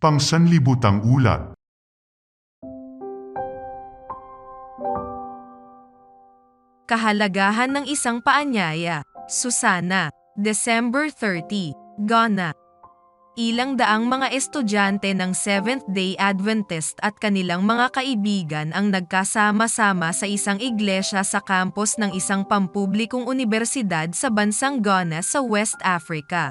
Pangsanlibutang ulat. Kahalagahan ng isang paanyaya. Susana, December 30, Ghana. Ilang daang mga estudyante ng Seventh-day Adventist at kanilang mga kaibigan ang nagkasama-sama sa isang iglesia sa campus ng isang pampublikong unibersidad sa bansang Ghana sa West Africa.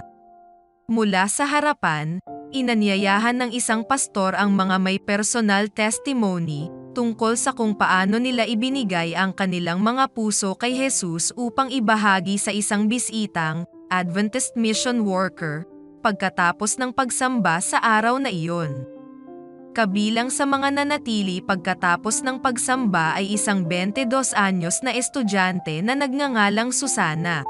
Mula sa harapan, inanyayahan ng isang pastor ang mga may personal testimony tungkol sa kung paano nila ibinigay ang kanilang mga puso kay Jesus upang ibahagi sa isang bisitang Adventist mission worker pagkatapos ng pagsamba sa araw na iyon. Kabilang sa mga nanatili pagkatapos ng pagsamba ay isang 22 anyos na estudyante na nagngangalang Susana.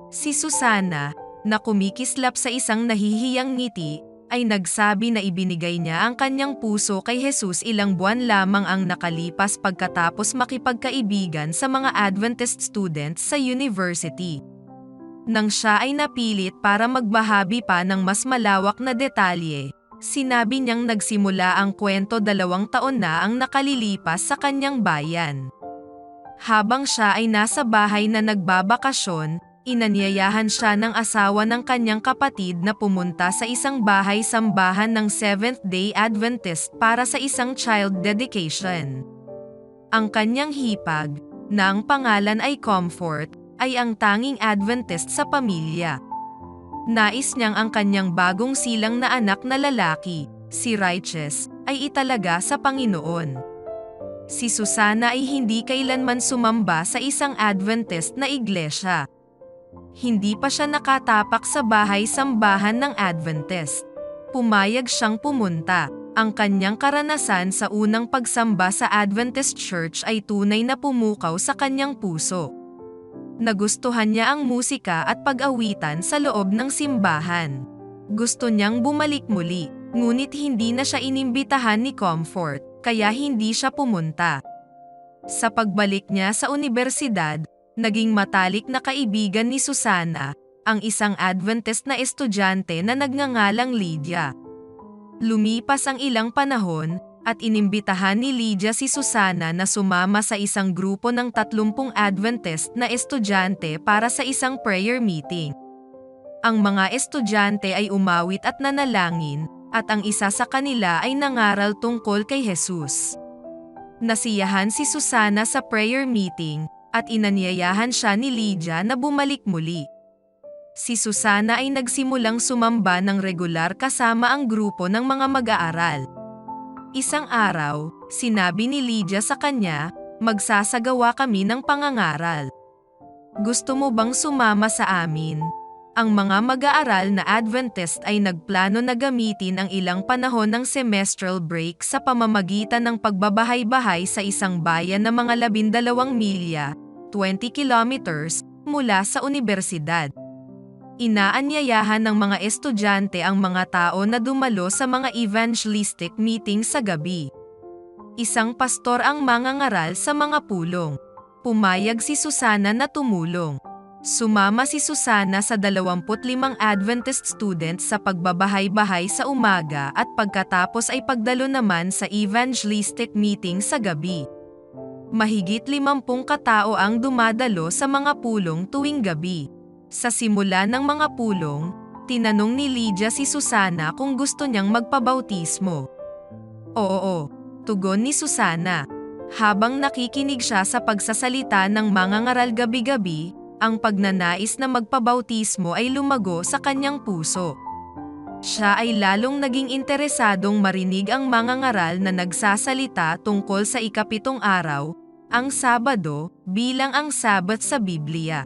Si Susana, na kumikislap sa isang nahihiyang ngiti, ay nagsabi na ibinigay niya ang kanyang puso kay Jesus ilang buwan lamang ang nakalipas pagkatapos makipagkaibigan sa mga Adventist students sa university. Nang siya ay napilit para magbahabi pa ng mas malawak na detalye, sinabi niyang nagsimula ang kwento 2 taon na ang nakalilipas sa kanyang bayan. Habang siya ay nasa bahay na nagbabakasyon, inanyayahan siya ng asawa ng kanyang kapatid na pumunta sa isang bahay-sambahan ng Seventh-day Adventist para sa isang child dedication. Ang kanyang hipag, na ang pangalan ay Comfort, ay ang tanging Adventist sa pamilya. Nais niyang ang kanyang bagong silang na anak na lalaki, si Righteous, ay italaga sa Panginoon. Si Susana ay hindi kailanman sumamba sa isang Adventist na iglesia. Hindi pa siya nakatapak sa bahay-sambahan ng Adventist. Pumayag siyang pumunta. Ang kanyang karanasan sa unang pagsamba sa Adventist Church ay tunay na pumukaw sa kanyang puso. Nagustuhan niya ang musika at pag-awitan sa loob ng simbahan. Gusto niyang bumalik muli, ngunit hindi na siya inimbitahan ni Comfort, kaya hindi siya pumunta. Sa pagbalik niya sa unibersidad, naging matalik na kaibigan ni Susana, ang isang Adventist na estudyante na nagngangalang Lydia. Lumipas ang ilang panahon, at inimbitahan ni Lydia si Susana na sumama sa isang grupo ng 30 Adventist na estudyante para sa isang prayer meeting. Ang mga estudyante ay umawit at nanalangin, at ang isa sa kanila ay nangaral tungkol kay Jesus. Nasiyahan si Susana sa prayer meeting, at inanyayahan siya ni Lydia na bumalik muli. Si Susana ay nagsimulang sumamba ng regular kasama ang grupo ng mga mag-aaral. Isang araw, sinabi ni Lydia sa kanya, magsasagawa kami ng pangangaral. Gusto mo bang sumama sa amin? Ang mga mag-aaral na Adventist ay nagplano na gamitin ang ilang panahon ng semestral break sa pamamagitan ng pagbabahay-bahay sa isang bayan na mga 12 milya, 20 kilometers, mula sa unibersidad. Inaanyayahan ng mga estudyante ang mga tao na dumalo sa mga evangelistic meeting sa gabi. Isang pastor ang mangangaral sa mga pulong. Pumayag si Susana na tumulong. Sumama si Susana sa 25 Adventist students sa pagbabahay-bahay sa umaga at pagkatapos ay pagdalo naman sa evangelistic meeting sa gabi. Mahigit 50 katao ang dumadalo sa mga pulong tuwing gabi. Sa simula ng mga pulong, tinanong ni Lydia si Susana kung gusto niyang magpabautismo. Oo, tugon ni Susana. Habang nakikinig siya sa pagsasalita ng mangangaral gabi-gabi, ang pagnanais na magpabautismo ay lumago sa kanyang puso. Siya ay lalong naging interesadong marinig ang mangangaral na nagsasalita tungkol sa ika-7 araw, ang Sabado, bilang ang Sabat sa Biblia.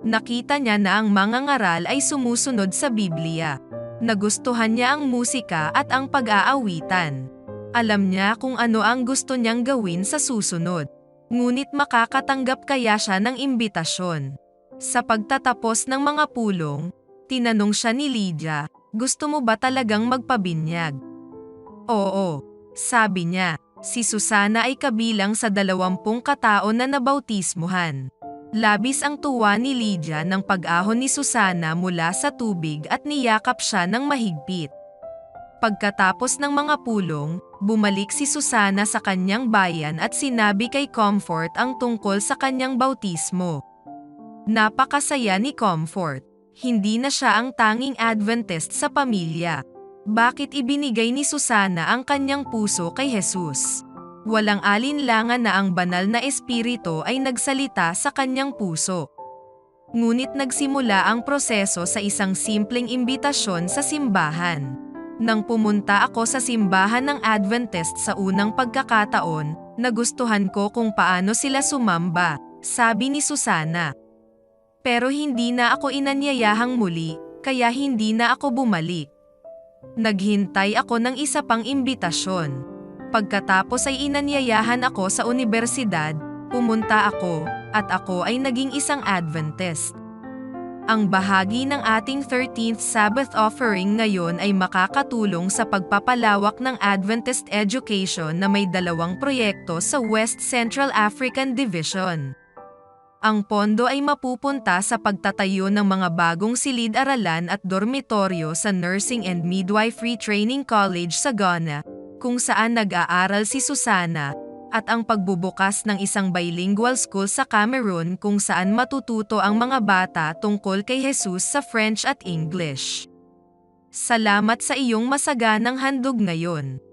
Nakita niya na ang mangangaral ay sumusunod sa Biblia. Nagustuhan niya ang musika at ang pag-aawitan. Alam niya kung ano ang gusto niyang gawin sa susunod. Ngunit makakatanggap kaya siya ng imbitasyon. Sa pagtatapos ng mga pulong, tinanong siya ni Lydia, gusto mo ba talagang magpabinyag? Oo, sabi niya. Si Susana ay kabilang sa 20 katao na nabautismuhan. Labis ang tuwa ni Lydia nang pag-ahon ni Susana mula sa tubig at niyakap siya ng mahigpit. Pagkatapos ng mga pulong, bumalik si Susana sa kanyang bayan at sinabi kay Comfort ang tungkol sa kanyang bautismo. Napakasaya ni Comfort. Hindi na siya ang tanging Adventist sa pamilya. Bakit ibinigay ni Susana ang kanyang puso kay Jesus? Walang alinlangan na ang banal na espiritu ay nagsalita sa kanyang puso. Ngunit nagsimula ang proseso sa isang simpleng imbitasyon sa simbahan. Nang pumunta ako sa simbahan ng Adventist sa unang pagkakataon, nagustuhan ko kung paano sila sumamba, sabi ni Susana. Pero hindi na ako inanyayahang muli, kaya hindi na ako bumalik. Naghintay ako ng isa pang imbitasyon. Pagkatapos ay inanyayahan ako sa universidad, pumunta ako, at ako ay naging isang Adventist. Ang bahagi ng ating 13th Sabbath offering ngayon ay makakatulong sa pagpapalawak ng Adventist education na may 2 proyekto sa West Central African Division. Ang pondo ay mapupunta sa pagtatayo ng mga bagong silid-aralan at dormitoryo sa Nursing and Midwifery Training College sa Ghana, kung saan nag-aaral si Susana, at ang pagbubukas ng isang bilingual school sa Cameroon kung saan matututo ang mga bata tungkol kay Jesus sa French at English. Salamat sa iyong masaganang handog ngayon.